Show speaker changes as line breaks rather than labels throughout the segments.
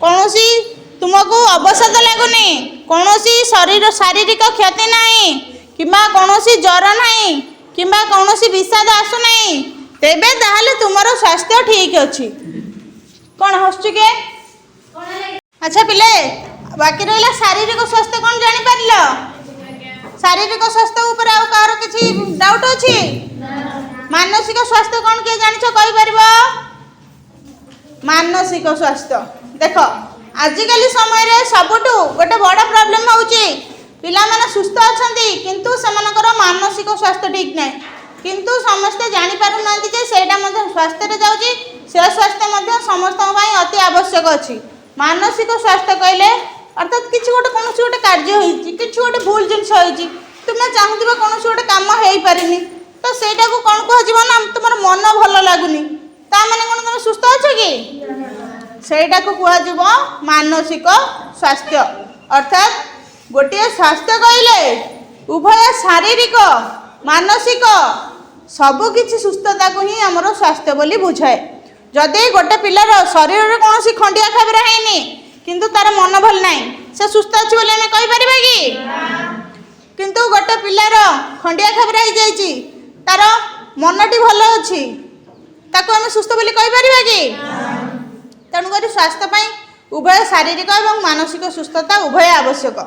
कौन तुमको अवसाद लगुनि कौन शरीर शारीरिक क्षति नहीं कि कौन ज्वर नहीं कि कौन विषाद आसुना तेबे ताहले तुमर स्वास्थ्य ठीक अच्छी। कौन हसुच के अच्छा पिले बाकी रहा शारीरिक स्वास्थ्य कौन जापर शारीरिक स्वास्थ्य ऊपर आउ कहार किसी डाउट अच्छी मानसिक स्वास्थ्य कौन किए जान कहीपर मानसिक स्वास्थ्य देख आजिकल समय रे सबुठु गोटे बड़ प्रोब्लेम होउची पिला माने सुस्थ अछंती किंतु सेमानकर मानसिक स्वास्थ्य ठीक नै किंतु समस्त जानि पारु नांती जे सेटा मध्ये स्वास्थ्य रे जाउची से स्वास्थ्य मध्ये समस्त पई अति आवश्यक अछि। मानसिक स्वास्थ्य कहले अर्थात किछि गोटे कोनोसी गोटे कार्य होईची किछि गोटे भूल जिंस होईची तुमे चाहुथिबा कोनोसी गोटे काम हेई पारिनी तो सेटा को कोन को जीवन तुमर मन भलो लागुनी ता माने कोन तुम सुस्थ अछ कि सेटा को कुआ जीव मानसिक स्वास्थ्य अर्थात गोटे स्वास्थ्य कहले उभय शारीरिक मानसिक सबकि सुस्थता को ही आमर स्वास्थ्य बोली बुझाए। जदि गोटे पिलार शरीर में कौन सी खंडिया खाबरा है किंतु तार मन भल ना से सुस्थ अच्छी बोली आम कहीपर कि किंतु गोटे पिलार खंडिया खाबरा हो जाइए तार मनटी भल अच्छी ताको आम सुस्थ बोली कहीपर कि तेणुक स्वास्थ्य उभय शारीरिक और मानसिक सुस्थता उभय आवश्यक।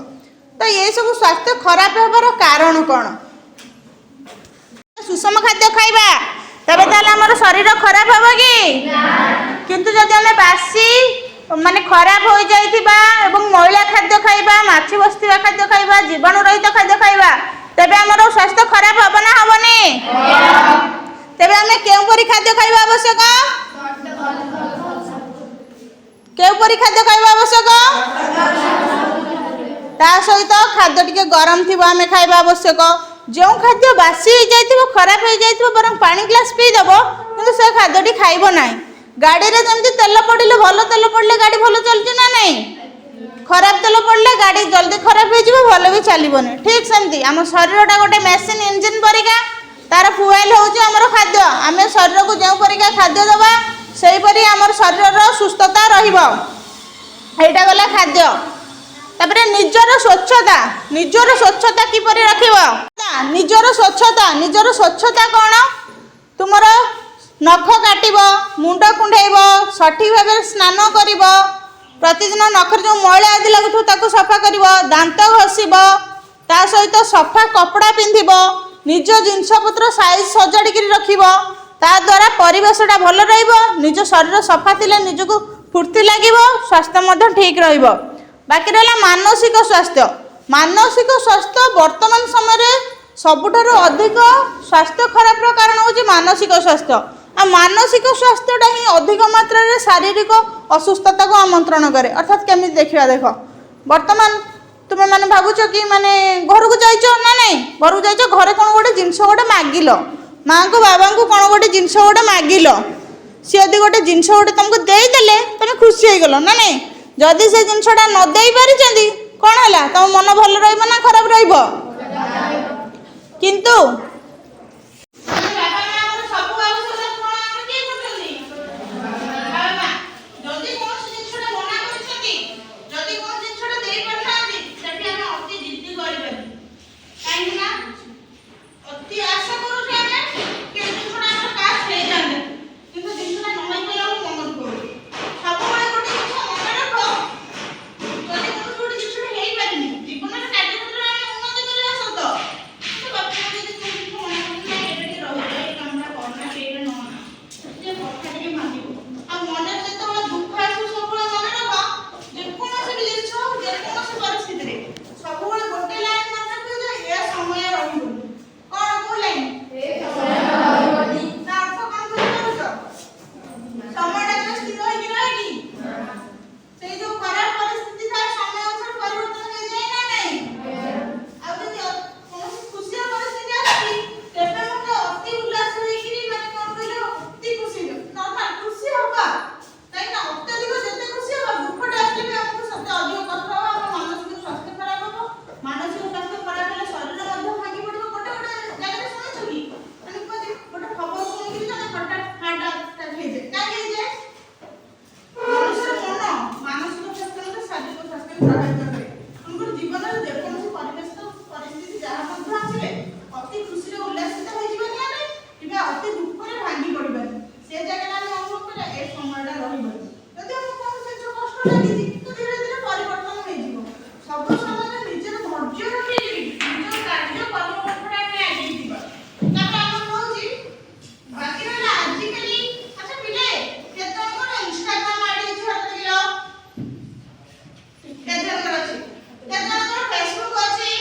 तो ये सब स्वास्थ्य खराब होबार कारण कौन सुषम खाद्य खाइबा तबे ताले हमर शरीर खराब होबो कि किंतु जदि हमें बासी माने खराब हो जाइथिबा एवं मैला खाद्य खाइबा माछी बस्तिबा खाद्य खाइबा जीवाणु रहित खाद्य खाइबा तबे हमर स्वास्थ्य खराब होबो ना होबनी तबे हमें केउ परि खाद्य खाइबा आवश्यक केउ परि खाद्य खाइबा आवश्यक ता सहित खाद्य टिके गरम थिबा हमें खाइबा आवश्यक जो खाद्य बासी हो जाइथिबो खराब हो जाइथिबो बरं पानी ग्लास पी देबो किंतु से खाद्यटी खाइबो नाही। गाड़ी रे जमती तेल पड़िले भलो तेल पड़ले गाड़ी भलो चलची ना नहीं खराब तेल पड़ले गाड़ी जल्दी खराब हो जिवो भलो भी चलिबोनी ठीक सेमती हम शरीरटा गोटे मशीन इंजन परिका तार फुएल होउची हमर खाद्य आमे शरीर को जेउ परिका खाद्य देबा सेही परि हमर शरीर रो सुस्थता रहिबो एटा गला खाद्य। तापरे निजर स्वच्छता किपरि रखिबो निजर स्वच्छता कौन तुमर नख काटब मुंड कुंडेब सठिक भाव स्नान कर प्रतिदिन नखर जो मैला आदि लगुथ सफा कर दांत घषब ता सहित सफा कपड़ा पिंधिब निज जिनपतर साइज सजाड़ी रखिब ता द्वारा परिवेशटा भल रहिबो निज शरीर सफा थिले निजको फुर्ती लागिब स्वास्थ्य ठीक रहिबो। बाकी रहा मानसिक स्वास्थ्य वर्तमान समय सबुठार अधिक स्वास्थ्य खराब कारण हूँ मानसिक स्वास्थ्य आ मानसिक स्वास्थ्यटा ही अधिक मात्रा रे शारीरिक असुस्थता को आमंत्रण करे। अर्थात केमी देखा देख वर्तमान तुम्हें मैंने भावुच कि माने घर को जाइच ना नहीं घर को जाइच घरे कौन गोटे जिनस गोटे मागिल माँ को बाबा को कौन गोटे जिनस गोटे मागिल सी यदि गोटे जिनस गोटे तुमको देदेले तुम खुशी हो गल ना नहीं जदि से जिनसटा न दे पारिछंती कौन है तुम मन भल रहिबो ना खराब रहिबो किंतु ପ୍ରଭାବିତ କରେ। ଆମର ଜୀବନରେ ଯେକୌଣସି ପରିବେଶ ପରିସ୍ଥିତି ଯାହା ମଧ୍ୟ ଆସିଲେ ଅତି ଖୁସିରେ ଉଲ୍ଲାସିତ ହୋଇଯିବାନି ଆମେ କିମ୍ବା ଅତି ଦୁଃଖରେ ଭାଙ୍ଗି ପଡ଼ିବାନି। ସେ ଜାଗାରେ ଆମେ ଅନୁଭବ କରିବା ଏ ସମୟଟା ରହିବନି। ଯଦି ଆମକୁ କୌଣସି ଜିନିଷ କଷ୍ଟ ଲାଗିଛି ତ ଧୀରେ ଧୀରେ ପରିବର୍ତ୍ତନ ହେଇଯିବ। ସବୁ ସମୟରେ ନିଜର ଧୈର୍ଯ୍ୟ ରଖି ନିଜ କାର୍ଯ୍ୟ କର୍ମପନ୍ଥାରେ ଆମେ ଆଗେଇ ଯିବା। ତାପରେ ଆମର କହୁଛି ବାକି ରହିଲା ଆଜିକାଲି ଆଚ୍ଛା ପିଲେ କେତେଜଣଙ୍କର ଇନଷ୍ଟାଗ୍ରାମ ଆଇଡି ଅଛି ହାତରେ ଦେଖିଲ? କେତେଜଣଙ୍କର ଅଛି? କେତେଜଣଙ୍କର ଫେସବୁକ୍ ଅଛି?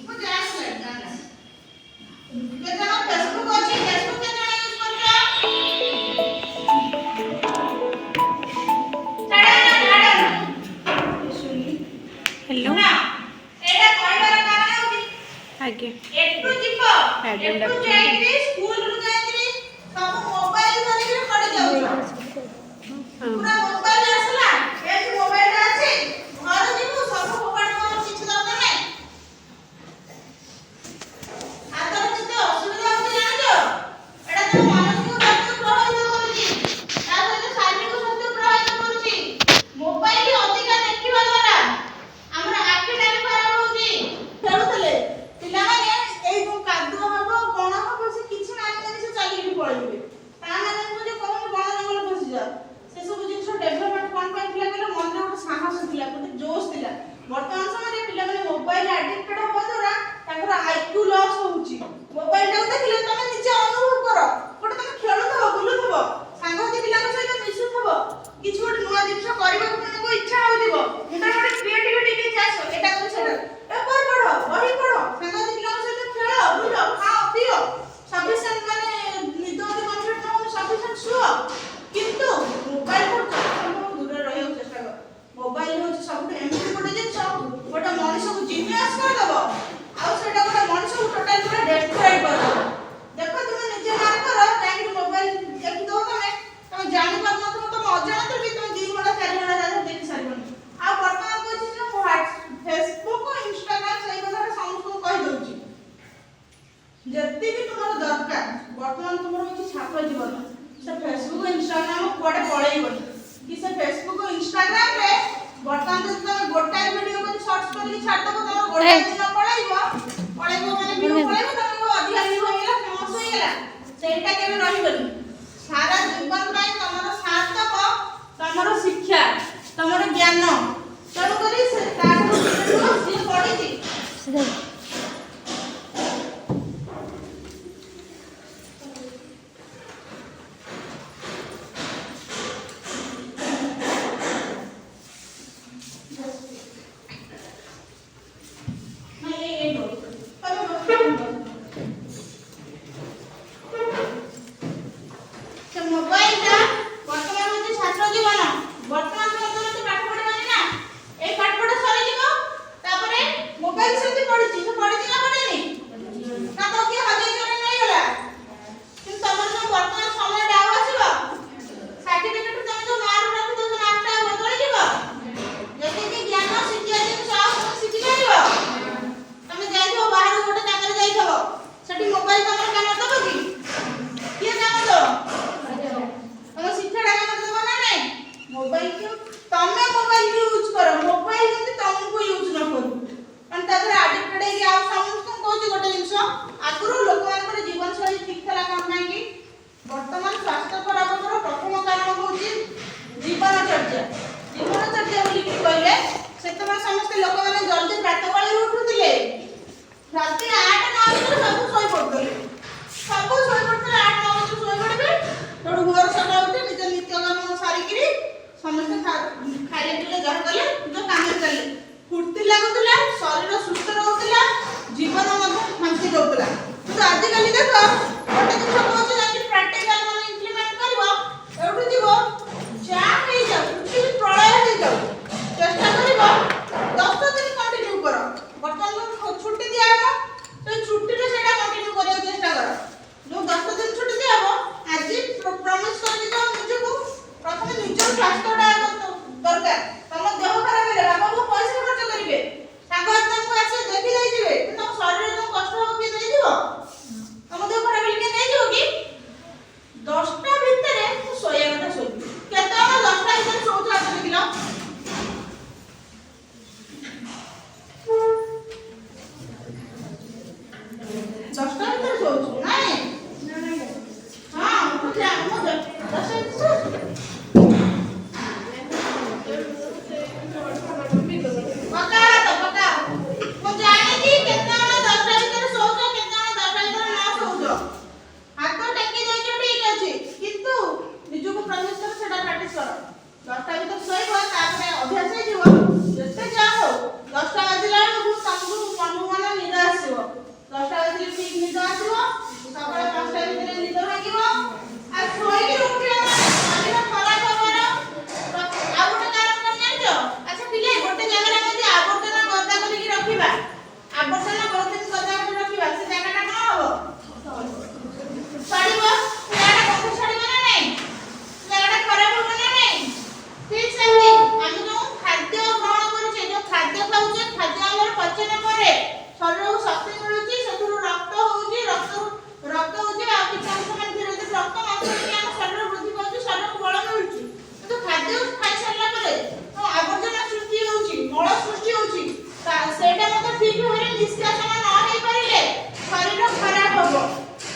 ମୁଁ ଜାଣିନି କେତେଜଣ ଫେସବୁକ୍ ଅଛି? ଫେସବୁକ୍ କେତେଜଣ ୟୁଜ କରୁଛ?
हेलो
ଏଇଟା କହିବାର କାରଣ ହେଉଛି
आगे
ଏଠୁ ଯିବ
Agenda
ଏଠୁ ଯାଇକିରି ସ୍କୁଲରୁ ଯାଇକିରି ସବୁ ମୋବାଇଲ ଧରିକି ପଡ଼ି ଯାଉଛ। ପୁରା ମୋବାଇଲ ଆସିଲା ଏଠି ମୋବାଇଲଟା ଅଛି ଘରୁ ଯିବୁ ସବୁ ମୋବାଇଲ ମୋର କିଛି ଦରକାର ନାହିଁ। ଆଦର କେତେ ଅସୁବିଧା ହେଉଛି ଜାଣିଛ? ଏଇଟା ତ ମାନସିକ ସ୍ୱାସ୍ଥ୍ୟ ପ୍ରଭାବିତ କରୁଛି, ତା ସହିତ ଶାରୀରିକ ସ୍ୱାସ୍ଥ୍ୟ ପ୍ରଭାବିତ କରୁଛି। ମୋବାଇଲ ଅଧିକା ଦେଖିବା ଦ୍ୱାରା ଆମର ଆଖିଟା ବି ଖରାପ ହେଉଛି। ଖେଳୁଥିଲେ ପିଲାମାନେ ଏଇ ଯୋଉ କାଦୁଅ ହବ ବଣ ହବ ସେ କିଛି ଜାଣିବେନି, ସେ ଚାଲିକି ପଳେଇବେ। ତା ମାନେ ନୁହଁ ଯେ କହୁନି ବଣ ଜଙ୍ଗଲ ପଶିଯାଅ। ସେ ସବୁ ଜିନିଷ ଡେଭଲପମେଣ୍ଟ କ'ଣ ପାଇଁ ଥିଲା କହିଲେ? ମନରେ ଗୋଟେ ସାହସ ଥିଲା, ଗୋଟେ ଜୋଶ ଥିଲା। ବର୍ତ୍ତମାନ ସମୟରେ ପିଲାମାନେ ମୋବାଇଲ ଆଡିକ୍ଟେଡ ହେବା ଦ୍ୱାରା ତାଙ୍କର ଆଇକ୍ୟୁ ଲସ୍ ହେଉଛି। ମୋବାଇଲଟାକୁ ଦେଖିଲେ ତମେ ନିଜେ ଅନୁଭବ କର, ଗୋଟେ ତମେ ଖେଳୁଥିବ ବୁଲୁଥିବ ସାଙ୍ଗସାଥି ପିଲାଙ୍କ ସହିତ ମିଶୁଥିବ, କିଛି ଗୋଟେ ନୂଆ ଜିନିଷ କରିବାକୁ ତମକୁ ଇଚ୍ଛା ହେଉଥିବ, ମୁଣ୍ଡରେ ଗୋଟେ କ୍ରିଏଟିଭିଟି କିଛି ଆସିବ, ଏଇଟା କର ସେଇଟା ପେପର ପଢ, ବହି ପଢ, ସାଙ୍ଗସାଥି ପିଲାଙ୍କ ସହିତ ଖେଳ ବୁଲ, ଖାଅ ପିଅ, ସଫିସିଏଣ୍ଟ ମାନେ ନିଦ ଯଦି କମ୍ପ୍ଲିଟ୍ ନ ହଉନି ସଫିସିଏଣ୍ଟ ଶୁଅ। କିନ୍ତୁ ମୋବାଇଲ ଦୂରରେ ରହିବାକୁ ଚେଷ୍ଟା କର। ମୋବାଇଲ ହେଉଛି ସବୁଠୁ ଏମିତି ଗୋଟେ ଜିନିଷ ଗୋଟେ ମଣିଷକୁ ଜିନିୟସ୍ କରିଦେବ, ଆଉ ସେଇଟା ଗୋଟେ ମଣିଷକୁ ଟୋଟାଲି ପୁରା ଡେଷ୍ଟ୍ରୟ କରିଦେବ। ଦେଖ ତୁମେ ନିଜେ ମାର୍କ କର, ଯାଇକି ମୋବାଇଲ ଦେଖିଦେବ ତମେ ଜାଣିପାରୁନଥିବ, ତମେ ଅଜାଣତରେ ବି ତମେ 2 ଘଣ୍ଟା 4 ଘଣ୍ଟା ରାତିରେ ଦେଖି ସାରିବନି। ଆଉ ବର୍ତ୍ତମାନ କହୁଛି ଯେ ମୁଁ ଫେସବୁକ୍ ଇନଷ୍ଟାଗ୍ରାମ ସେଇ କଥାଟା ସମସ୍ତଙ୍କୁ କହିଦେଉଛି, ଯେତିକି ତୁମର ଦରକାର ବର୍ତ୍ତମାନ ତୁମର ହେଉଛି ଛାତ୍ର ଜୀବନ, ସେ ଫେସବୁକ୍ ଇନଷ୍ଟାଗ୍ରାମ କୁଆଡ଼େ ପଳେଇବନି। କି ସେ ଫେସବୁକ୍ ଇନଷ୍ଟାଗ୍ରାମରେ ବର୍ତ୍ତମାନ ଯଦି ତମେ ଗୋଟାଏ ଭିଡ଼ିଓ କରି ସର୍ଚ୍ଚ କରିକି ଛାଡ଼ିଦେବ, ତମର ଗୋଟାଏ ଦିନ ପଳେଇବ ମାନେ ଭିଉ ପଳେଇବ, ତମକୁ ଅଧିକା ଭିଉ ହେଇଗଲା, ଫେମସ୍ ହେଇଗଲା, ସେଇଟା କେବେ ରହିବନି। ସାରା ଜୀବନ ପାଇଁ ତମର ସାଥ ଦେବ ତମର ଶିକ୍ଷା, ତମର ଜ୍ଞାନ। ତେଣୁକରି ସେ ତାଠୁ ସିଏ ପଢ଼ିଛି ମୋବାଇଲଟା ବର୍ତ୍ତମାନ ହେଉଛି ଛାତ୍ର ଜୀବନ। ବର୍ତ୍ତମାନ ପାଠ ପଢ଼ିବାନି ନା, ଏଇ ପାଠପଢ଼ା ସରିଯିବ, ତାପରେ ମୋବାଇଲ ସେମିତି ପଡ଼ିଛି, ସେ ପଡ଼ିଛି ନା ପଡ଼ିନି ନା ତ କିଏ ହଜେଇ ଚୋରି ନେଇଗଲା। କିନ୍ତୁ ତମର ଯୋଉ ବର୍ତ୍ତମାନ ସମୟଟା ଆଉ ଆସିବ, ସାର୍ଟିଫିକେଟ ତମେ ଯୋଉ ମାର୍କ ରଖିଥିବ ସେ ମାର୍କଟା ଆଉ ବଦଳିଯିବ। ଯେତିକି ଜ୍ଞାନ ଶିଖିବା ଜିନିଷ ଆଉ ତମେ ଶିଖିପାରିବ। ତମେ ଯାଇଥିବ ବାହାରକୁ ଗୋଟେ କାମରେ ଯାଇଥିବ, ସେଠି ମୋବାଇଲ ତମର କାମ ଦେବ କି? କିଏ କାମ ଦେବ? ତମ ଶିକ୍ଷାଟା କାମ ଦେବ ନା ନାହିଁ? ମୋବାଇଲ ତମେ ମୋବାଇଲ ୟୁଜ କର, ମୋବାଇଲ ଯେମିତି ତମକୁ ୟୁଜ ନ କରୁ। ମାନେ ତା ଦେହରେ ଆଡିକ୍ଟେଡ ହେଇକି ଆଉ ସମସ୍ତଙ୍କୁ କହୁଛି ଗୋଟେ ଜିନିଷ, ଆଗରୁ ଲୋକମାନଙ୍କର ଜୀବନଶୈଳୀ ଠିକ ଥିଲା କ'ଣ ପାଇଁକି? ବର୍ତ୍ତମାନ ସ୍ୱାସ୍ଥ୍ୟ ଖରାପ ହେବାର ପ୍ରଥମ କାରଣ ହେଉଛି ଜୀବନଚର୍ଯ୍ୟା। ଜୀବନଚର୍ଯ୍ୟା ବୋଲିକି କହିଲେ ସେତେବେଳେ ସମସ୍ତେ ଲୋକମାନେ ଜଲ୍ଦି ପ୍ରାତଃକାଳରୁ ଉଠୁଥିଲେ, ରାତି 8-9 ଭିତରେ ସବୁ ଶୋଇପଡ଼ୁଥିଲେ, ସବୁ ଶୋଇପଡ଼ୁଥିଲେ, 8-9 ଭିତରେ ଶୋଇପଡ଼ିବେ। ତେଣୁ ଭୋର ସକାଳୁ ଉଠି ନିଜ ନିତ୍ୟକର୍ମ ସାରିକିରି ସମସ୍ତେ ଖାଇଲେ ପିଇଲେ ଯାହା କଲେ ନିଜ କାମରେ ଚାଲିଲେ, ଫୁର୍ତ୍ତି ଲାଗୁଥିଲା, ଶରୀର ସୁସ୍ଥ ରହୁଥିଲା, ଜୀବନ ମଧ୍ୟ ଶାନ୍ତି ରହୁଥିଲା। କିନ୍ତୁ ଆଜିକାଲି ଦେଖ ଗୋଟେ ଜିନିଷ କହୁଛି ଯାଇକି ପ୍ରାକ୍ଟିକାଲ ମାନେ ଇମ୍ପ୍ଲିମେଣ୍ଟ କରିବ, ଏଉଠୁ ଯିବ ଯାହା ହେଇଯାଉ, ପୃଥିବୀ ପ୍ରଳୟ ହେଇଯାଉ, ଚେଷ୍ଟା କରିବ 10 ଦିନ କଣ୍ଟିନ୍ୟୁ କର। ବର୍ତ୍ତମାନ ଛୁଟି ଦିଆହେବ, ସେଇ ଛୁଟିରେ ସେଇଟା କଣ୍ଟିନ୍ୟୁ କରିବାକୁ ଚେଷ୍ଟା କର। ଯୋଉ 10 ଦିନ ଛୁଟି ଦିଆହେବ, ଆଜି ପ୍ରମିସ୍ କରିକି ଯାଅ ନିଜକୁ, ପ୍ରଥମେ ନିଜର ସ୍ୱାସ୍ଥ୍ୟଟା ଦରକାର। ତମ ଦେହ ଖରାପ ହେଲେ ବାପା ବୋଉ ପଇସା ଖର୍ଚ୍ଚ କରିବେ, ସାଙ୍ଗସାଥି ତମକୁ ଆସିବେ ଦେଖି ଦେଇଯିବେ, କିନ୍ତୁ ତମ ଶରୀରରେ ତମ କଷ୍ଟ ହବ କିଏ ଦେଇଯିବ? ତମ ଦେହ ଖରାପ ହେଲେ କିଏ ଦେଇଯିବ କି? 10ଟା ଭିତରେ ଶୋଇବା କଥା ଶୋଇବି। କେତେବେଳେ 10ଟା ଭିତରେ ଶୋଉଛ ହାତ ଦେଖିଲ? ଶୋଇଥିବ ଯେତେ ଯାହା ହଉ 10ଟା ବାଜିଲା ବେଳକୁ ତମକୁ ମନକୁ ମନ ନିଦ ଆସିବ। 10ଟା ବାଜିଲେ ଠିକ୍ ନିଦ ଆସିବ। ସକାଳ 5ଟା ଭିତରେ ନିଦ ଭାଙ୍ଗିବ। ଆଉ ଶୋଇକି ଉଠିଲା ମାନେ ଶରୀର ଖରାପ ହବାର ଆଉ ଗୋଟେ କାରଣ କଣ ଜାଣିଛ? ଆଚ୍ଛା ପିଲେ ଗୋଟେ ଜାଗାରେ ଆମେ ଯଦି ଆବର୍ଜନା ଗଦା କରିକି ରଖିବା, ଆବର୍ଜନା ବହୁତ ଦିନ ଗଦା କରି ରଖିବା, ସେ ଜାଗାଟା କଣ ହବ? ସଡ଼ିବ। ସେ ଜାଗାଟା ଗନ୍ଧ ଛାଡ଼ିବ ନା ନାହିଁ? ସେ ଜାଗାଟା ଖରାପ ହବ ନା ନାହିଁ? ଠିକ୍ ସେମିତି ଆମେ ଯୋଉ ଖାଦ୍ୟ ଗ୍ରହଣ କରୁଛେ, ଯୋଉ ଖାଦ୍ୟ ଖାଉଛେ, ଖାଦ୍ୟ ଆମର ପଚନ ପରେ ଶରୀରକୁ ଶକ୍ତି ମିଳୁଛି, ସେଥିରୁ ରକ୍ତ ହଉଛି, ରକ୍ତ ହଉଛି ଆଉ କିଛି ଅଂଶ ମାନେ ଧୀରେ ଧୀରେ ରକ୍ତ ମାଂସ ହେଇକି ଆମ ଶରୀର ବୃଦ୍ଧି ପାଉଛି, ଶରୀରକୁ ବଳ ମିଳୁଛି। କିନ୍ତୁ ଖାଦ୍ୟ ଖାଇସାରିଲା ପରେ ଆବର୍ଜନା ସୃଷ୍ଟି ହଉଛି, ମଳ ସୃଷ୍ଟି ହଉଛି, ସେଇଟା ମଧ୍ୟ ଠିକ୍ ଭାବରେ ନିଷ୍କାସନ ନ ହେଇପାରିଲେ ଶରୀର ଖରାପ ହବ।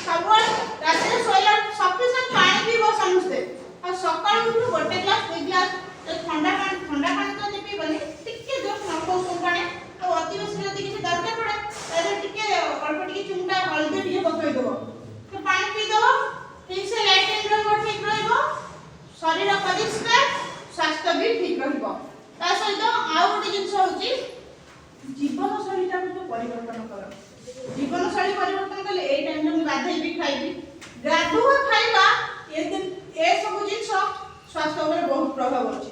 ସବୁବେଳେ ରାତିରେ ଶୋଇଲା ସଫିସିଏଣ୍ଟ ପାଣି ପିଇବ ସମସ୍ତେ। ଆଉ ସକାଳୁ ଉଠୁ ଗୋଟେ ଗ୍ଲାସ 2 ଗ୍ଲାସ ଥଣ୍ଡା ପାଣି ତ ପିଇବନି, ଟିକେ ଜଷ୍ଟ ନଖ ଉଷୁମ ପାଣି, ଆଉ ଅତି ବେଶୀ ଯଦି କିଛି ଦରକାର ପଡେ ତାହେଲେ ଟିକେ ଅଳ୍ପ ଟିକେ ଚୁମୁଟା ହଳଦୀ ଟିକେ ପକେଇଦବ, ସେ ପାଣି ପିଇଦବ। ଠିକ୍ ସେ ଲାଇଟିଂ ରହିବ, ଠିକ୍ ରହିବ, ଶରୀର ପରିଷ୍କାର, ସ୍ୱାସ୍ଥ୍ୟ ବି ଠିକ୍ ରହିବ। ତା ସହିତ ଆଉ ଗୋଟେ ଜିନିଷ ହଉଛି ଜୀବନଶୈଳୀଟାକୁ ପରିବର୍ତ୍ତନ କର। ଜୀବନଶୈଳୀ ପରିବର୍ତ୍ତନ କଲେ ଏଇ ଟାଇମରେ ମୁଁ ଗାଧେଇବି, ଖାଇବି, ଗାଧୁଆ ଖାଇବା ଏ ସବୁ ଜିନିଷ ସ୍ୱାସ୍ଥ୍ୟ ଉପରେ ବହୁତ ପ୍ରଭାବ ଅଛି।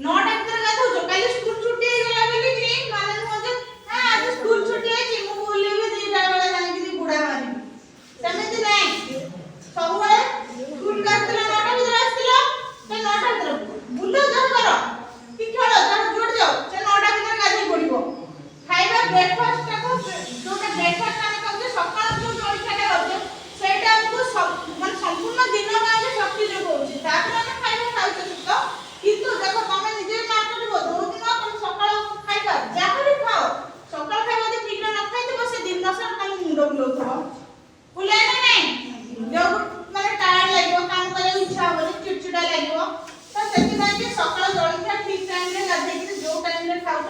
9ଟା ଭିତରେ ଗାଧଉଛ, କାଲି ସ୍କୁଲ ଛୁଟି ହେଇଗଲା ବୋଲିକିରି ମାନେ ନୁହଁ ଯେ ଆଜି ସ୍କୁଲ ଛୁଟି ହେଇଛି ମୁଁ ବୁଲିବି 2ଟା ବେଳେ ଯାଇକି ବୁଢା ମାରିବି, ସେମିତି ନାହିଁ। ସବୁବେଳେ ସ୍କୁଲ ଆସିଥିଲା 9ଟା ଭିତରେ ଆସିଥିଲା, ସେ 9ଟା ଭିତରେ ବୁଲ ଯାହା କର କି ଖେଳ ଯାହା ଯୋଉଠି ଯାଅ, ସେ 9ଟା ଭିତରେ ଗାଧେଇ ପଡିବ। ଖାଇବା ବ୍ରେକଫାଷ୍ଟଟାକୁ ଯୋଉଟା ବ୍ରେକଫାଷ୍ଟ ଆମେ ଖାଉଛେ, ସକାଳ ଯୋଉ ଜଳଖିଆଟା ଖାଉଛେ, ସେଇଟା ଆମକୁ ମାନେ ସମ୍ପୂର୍ଣ୍ଣ ଦିନ ପାଇଁ ଶକ୍ତି ଯୋଗାଉଛି। ତାପରେ ଆମେ ଖାଇବା ଖାଉଛେ ସୁସ୍ଥ, କିନ୍ତୁ ଦେଖ ତମେ ନିଜେ ମାର୍କ କରିବ ଯୋଉଦିନ ତମେ ସକାଳ ଖାଇବା ଯାହା ବି ଖାଅ, ସକାଳ ଖାଇବା ଯଦି ଠିକରେ ନ ଖାଇଥିବ ସେ ଦିନ ସାରା ତମ ମୁଣ୍ଡ ବୁଲଉଥିବ, ବୁଲାଏ ନା ନାହିଁ? ଯୋଉ ମାନେ ଟାୟାର୍ଡ ଲାଗିବ, କାମ କରିବାକୁ ଇଚ୍ଛା ହବନି, ଚିଡଚିଡା ଲାଗିବ। ତ ସେଥିପାଇଁ କି ସକାଳ ଜଳଖିଆ ଠିକ ଟାଇମରେ ଗାଧେଇକି ଯୋଉ ଟାଇମରେ ଖାଉଛ,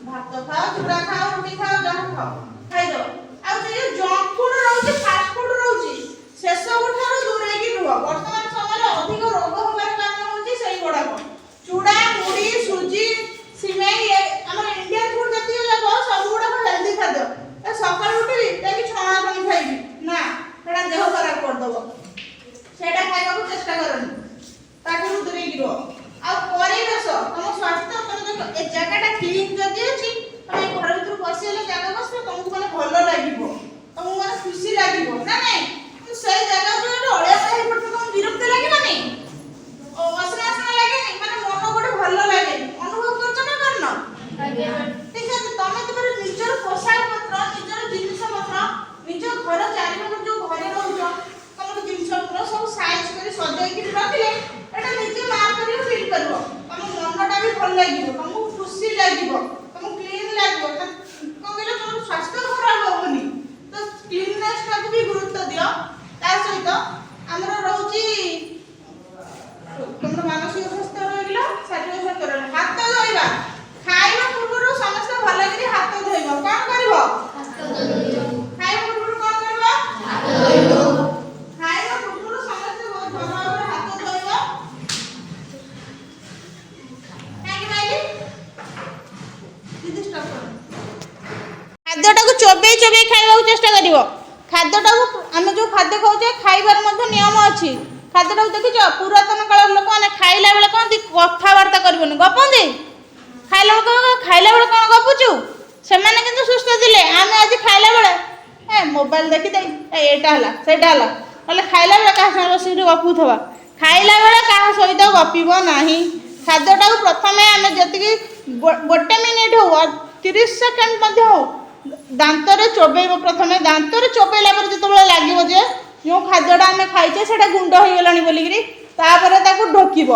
ଭାତ ଖାଅ, ଚୁଡ଼ା ଖାଅ, ରୁଟି ଖାଅ, ଯାହା ଖାଅ ଖାଇଦବ। ଆଉ ସେ ଯୋଉ ଜଙ୍କ ଫୁଡ ରହୁଛି, ଫାଷ୍ଟ ଫୁଡ ରହୁଛି, ସେସବୁ ଠାରୁ ଦୂରେଇକି ରୁହ। ବର୍ତ୍ତମାନ ସମୟରେ ଅଧିକ ରୋଗ ହବାର କାରଣ ହଉଛି ସେଇ ଗୁଡାକ, ଚୁଡ଼ା, ମୁଢି, ସୁଜି, ସିମେଇ, ଆମର ଇଣ୍ଡିଆନ ଫୁଡ ଯେତିକି ଯାକ ସବୁ ଗୁଡାକ ହେଲ୍ଦି ଖାଦ୍ୟ। ସକାଳୁ ଉଠିବି ଯାଇକି ଛଣାଛଣି ଖାଇବି ନା, ସେଟା ଦେହ ଖରାପ କରିଦବ, ସେଇଟା ଖାଇବାକୁ ଚେଷ୍ଟା କରନି, ତାଠାରୁ ଦୂରେଇକି ରୁହ। ଆଉ ପରିବେଶ, ତମ ସ୍ୱାସ୍ଥ୍ୟ, ତମେ ଦେଖ ଏ ଜାଗାଟା କ୍ଲିନ ଯଦି ଅଛି, ତମେ ଘର ଭିତରୁ ପଶିଗଲେ ଜାଗା ବସିଲେ ତମକୁ ମାନେ ଭଲ ଲାଗିବ, ତମକୁ ମାନେ ଖୁସି ଲାଗିବ ନା ନାଇଁ? ସେଇ ଜାଗାକୁ ଗୋଟେ ଅଳିଆ ଖାଇ ପଡିଥିବ, ତମକୁ ବିରକ୍ତ ଲାଗିବନି? ଅସନା ଅସନା ଲାଗେନି? ମାନେ ମନ ଗୋଟେ ଭଲ ଲାଗେନି? ଅନୁଭବ କରୁଛ ନା କରୁନ? ଠିକ ଅଛି, ତମେ ତମର ନିଜର ପୋଷାକ ପତ୍ର, ନିଜର ଜିନିଷ ପତ୍ର, ନିଜ ଘର ଚାରିପାଖରେ ଯୋଉ ଘରେ ରହୁଛ, ତମର ଜିନିଷ ପତ୍ର ସବୁ ସାଇଜ କରି ସଜେଇକି ରଖିଲେ ଏଟା ନିଜେ ମାର୍କ କରିବ, ଫିଲ୍ କରିବ, ତମ ମନଟା ବି ଭଲ ଲାଗିବ, ତମକୁ ଖୁସି ଲାଗିବ, ତମକୁ କ୍ଲିନ ଲାଗିବ। କଣ କହିଲ, ତମର ସ୍ୱାସ୍ଥ୍ୟ ଖରାପ ହବନି। ତ କ୍ଲିନନେସ ଟାକୁ ବି ଗୁରୁତ୍ୱ ଦିଅ। ତା ସହିତ ଆମର ରହୁଛି ତମର ମାନସିକ ସ୍ୱାସ୍ଥ୍ୟ ରହିଲା, ଶାରୀରିକ ସ୍ୱାସ୍ଥ୍ୟ ରହିଲା। ହାତ ଧୋଇବା, ଖାଇବା ପୂର୍ବରୁ ସମସ୍ତେ ଭଲକରି ହାତ ଧୋଇବ। କଣ କରିବ? ଖାଇବା ପୂର୍ବରୁ କଣ କରିବ? ଖାଇବା ପୂର୍ବରୁ ସମସ୍ତେ ବହୁତ ଭଲ ଭାବରେ ହାତ ଧୋଇବ। କାହିଁକି କହିଲି? ଦିଦି ଷ୍ଟପ୍ କର। ଖାଦ୍ୟଟାକୁ ଚୋବେଇ ଚୋବେଇ ଖାଇବାକୁ ଚେଷ୍ଟା କରିବ। ଖାଦ୍ୟଟାକୁ ଆମେ ଯୋଉ ଖାଦ୍ୟ ଖାଉଛେ, ଖାଇବାର ମଧ୍ୟ ନିୟମ ଅଛି। ଖାଦ୍ୟଟାକୁ ଦେଖିଛ, ପୁରାତନ କାଳର ଲୋକମାନେ ଖାଇଲା ବେଳେ କହନ୍ତି କଥାବାର୍ତ୍ତା କରିବନି, ଗପନ୍ତି। ଖାଇଲା ବେଳେ କଣ ଗପୁଛୁ? ସେମାନେ କିନ୍ତୁ ସୁସ୍ଥ ଥିଲେ। ଆମେ ଆଜି ଖାଇଲା ବେଳେ ମୋବାଇଲ ଦେଖିଦେଇ ଏଇଟା ହେଲା ସେଇଟା ହେଲା, ନହେଲେ ଖାଇଲା ବେଳେ କାହା ସାଙ୍ଗରେ ବସିକି ଗପୁଥିବା। ଖାଇଲା ବେଳେ କାହା ସହିତ ଗପିବ ନାହିଁ। ଖାଦ୍ୟଟାକୁ ପ୍ରଥମେ ଆମେ ଯେତିକି 1 ମିନିଟ୍ ହଉ, 30 ସେକେଣ୍ଡ ମଧ୍ୟ ହଉ, ଦାନ୍ତରେ ଚୋବେଇବ। ପ୍ରଥମେ ଦାନ୍ତରେ ଚୋବେଇଲା ପରେ ଯେତେବେଳେ ଲାଗିବ ଯେ ଯେଉଁ ଖାଦ୍ୟଟା ଆମେ ଖାଇଛେ ସେଟା ଗୁଣ୍ଡ ହେଇଗଲାଣି ବୋଲିକିରି, ତାପରେ ତାକୁ ଢୋକିବ।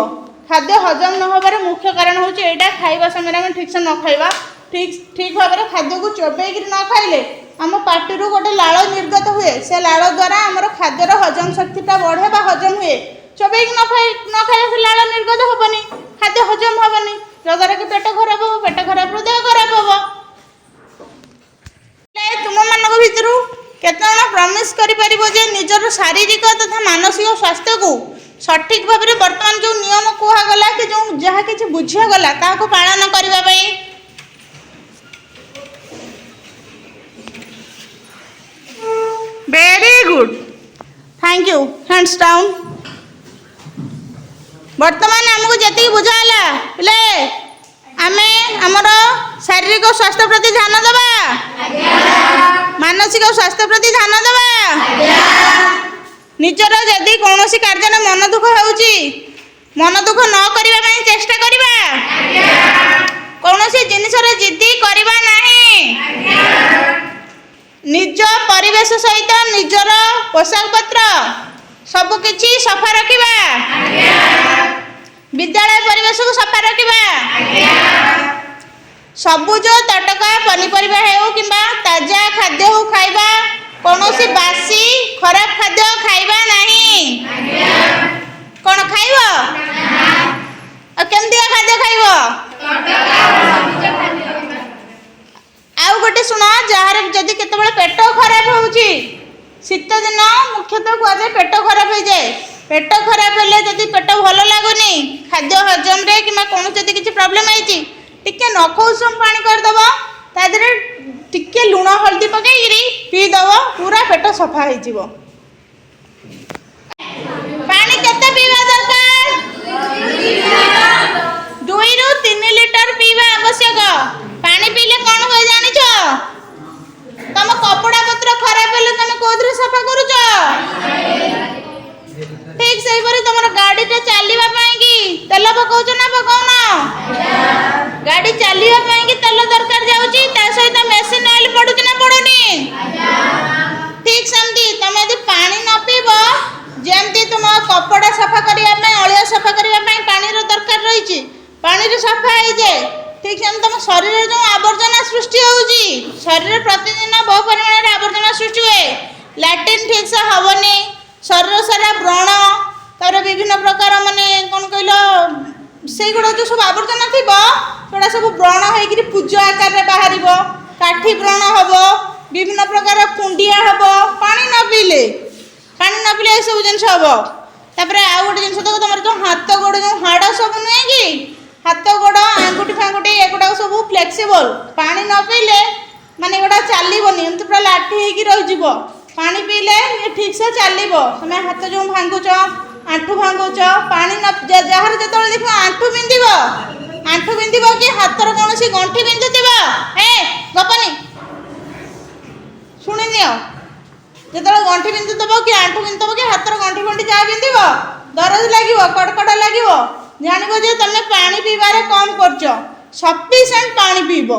ଖାଦ୍ୟ ହଜମ ନ ହେବାର ମୁଖ୍ୟ କାରଣ ହେଉଛି ଏଇଟା। ଖାଇବା ସମୟରେ ଆମେ ଠିକ୍ସେ ନ ଖାଇବା, ଠିକ୍ ଭାବରେ ଖାଦ୍ୟକୁ ଚୋବେଇକିରି ନ ଖାଇଲେ ଆମ ପାଟିରୁ ଗୋଟେ ଲାଳ ନିର୍ଗତ ହୁଏ। ସେ ଲାଳ ଦ୍ୱାରା ଆମର ଖାଦ୍ୟର ହଜମ ଶକ୍ତିଟା ବଢ଼େ ବା ହଜମ ହୁଏ। ଚୋବେଇକି ନ ଖାଇଲେ ସେ ଲାଳ ନିର୍ଗତ ହେବନି, ଖାଦ୍ୟ ହଜମ ହେବନି, ଯାହାଦ୍ୱାରା କି ପେଟ ଖରାପ ହେବ, ପେଟ ଖରାପରୁ ଦେହ ଖରାପ ହେବ। ତୁମମାନଙ୍କ ଭିତରୁ କେତେଜଣ ପ୍ରମିସ୍ କରିପାରିବ ଯେ ନିଜର ଶାରୀରିକ ତଥା ମାନସିକ ସ୍ୱାସ୍ଥ୍ୟକୁ सठिक भाव में बर्तमान जो नियम कहगला कि जो जहाँ किसी बुझागला ताको पालन करने very good thank you hands down वर्तमान आमको जी बुझाला पिले आमे आमर शारीरिक स्वास्थ्य प्रति ध्यान देवा मानसिक स्वास्थ्य प्रति ध्यान देवा निजर जदि कौन कार्य मन दुख होउची मन दुख न करने चेष्टा करवा कौन जिनसर जिद्दी करवा नहीं निज परिवेश सहित निजर पोशाक पत्र सबकिछि सफा रखिबा विद्यालय परिवेश को सफा रखिबा सबुज तटका पनीपरिया हो कि ताजा खाद्य हो खाइबा कौनसी बासी खराब खाद्य खाइबा नहीं कौन खाइब केमती खाद्य खाइब आउ गोटे शुण जार जदि केतबेले पेट खराब होउची शीत दिन मुख्यतः कहुए पेट खराब हो जाए पेट खराब हेले जदि पेट भल लगुनि खाद्य हजम रे कि कौन जदि किसी प्रॉब्लम है टिके नख उषुम पानी करदब तादरे टिके लुण हल्दी पकईकरी पीदब पूरा पेट सफा हो पानी केते पीवा दरकार 2 ରୁ 3 लिटर पीवा आवश्यक पानी पीले कौन हो जानिछ तम कपड़ा पत्र खराब हेले तुम कोथरे सफा करूछ ठीक से परी तुम गाड़ी टे चलवा कि तेल पकाउछ ना पकाउन गाड़ी चलवा कि तेल दरकार जाउची ता सहित मशीन ऑयल पडुच ना पडुनी ठीक सेमती तुम यदि पानी न पीब जेमती तुम कपड़ा सफा करिया अलिया सफा करिया पानी रो दरकार रही पानी रो सफा हो जाए ठीक से तुम शरीर जो आवर्जना सृष्टि होउची शरीर प्रतिदिन बहु परिमाण रे आवर्जना सृष्टि हुए लैट्रिन ठीक से हबनी शरीर सारा व्रण तार विभिन्न प्रकार माने कौन कहलो से गुड़ा जो सब आवर्जना थी सेटा सब व्रण होकर पूज आकार रे बाहर काठी व्रण हम विभिन्न प्रकार कुंडिया हम पानी न पीले ये सब जिन हम तापर आउ गोटे जिन तुम जो हाथ गोड़ जो हाड़ सब नुहे कि हाथ गोड़ आंगुठी फांगुठी एगुड़ा सब फ्लेक्सिबल पानी न पीले माने एगुड़ा चलबनी एमती पूरा लाठी होगी पानी पीले ये ठीक से चलो तुम हाथ जो भांगुच आंठू भांगुच पानी न जार जो देख आंठू बिंद कि हाथर कौन गंठी बिंदुव ए गपनी शुणी नियो जो गंठी बिंदुव कि आंठू बिंदुव कि हाथर गंठी गंठी जहाँ बिंदव दरज लगे कड़कड़ लगे जानव जे तुम पानी पीबार कम कर सफिसीयंट पानी पीब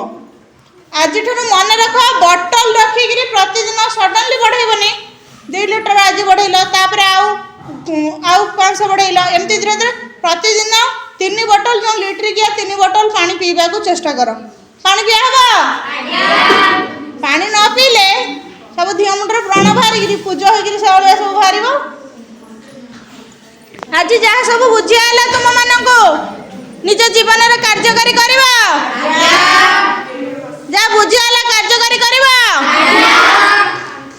आज मन रख बटल रखिकी प्रतिदिन सडनली बढ़ेबनी 2 लिटर आज बढ़ेल तापर आउ 500 बढ़ेल एमती धीरे धीरे प्रतिदिन 3 बोतल जो लिटर किया 3 बोतल पानी पीवा को चेष्टा कर पानी पिया हम पानी न पीले सब धिया मुंडर व्रण बाहर पूज होकर सब बाहर आज जहाँ सब बुझीगला तुम मानू निज जीवन में कार्यकारी करवा जहाँ बुझीगला कार्यकारी करवा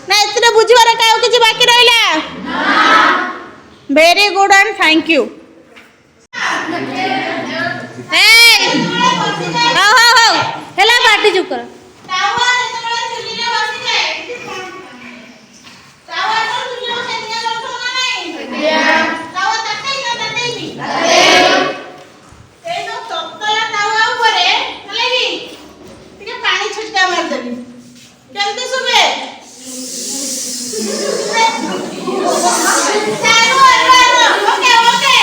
ना एते बुझार क्या किसी बाकी रहा very good and thank you party चुप कर ओके ओके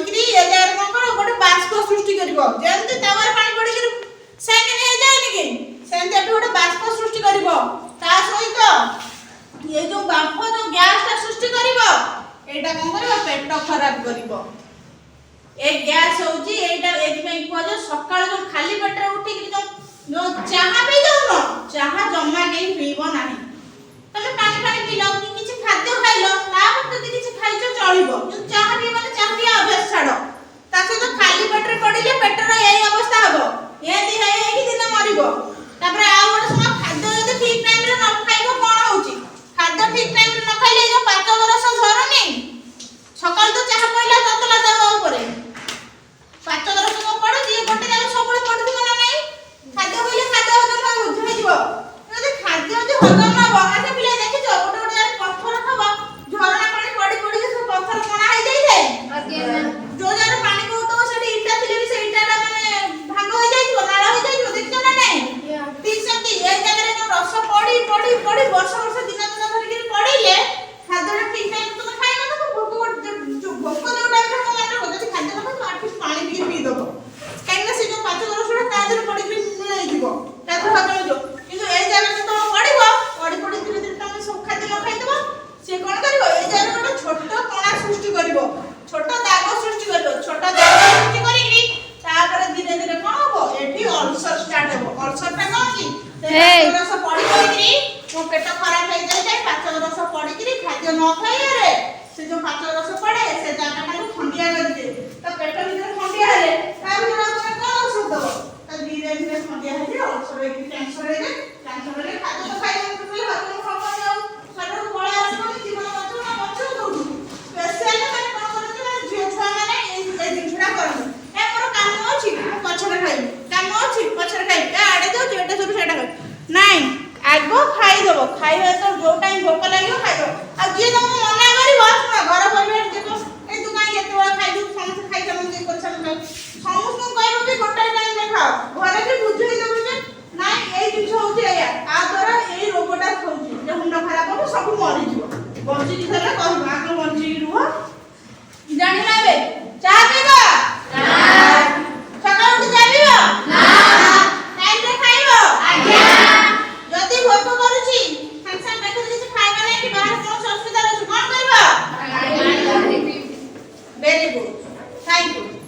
ପଡିକିରି ଏ ଜାଗାରେ କଣ କର ଗୋଟେ ବାଷ୍ପ ସୃଷ୍ଟି କରିବ ଯେମିତି ତାୱାରେ ପାଣି ପଡିକିରି ସେମିତି ହେଇଯାଏନି କି ସେମିତି ଏଠି ଗୋଟେ ବାଷ୍ପ ସୃଷ୍ଟି କରିବ ତା ସହିତ ये जो बाष्प जो गैस टा सृष्टि करिवो एटा कोन करिवो पेट खराब करिवो ए गैस होउची एटा एथि पई को जो सकाळ जो खाली पेट रे उठी कि जो चाहा पी दउनो चाहा जम्मा केई पीबो नाही तमे पानी पानी पीलो कि किछि खाद्य खाइलो ता पर जदी किछि खाइछो चलिबो कि चाहा पी माने चाहा पी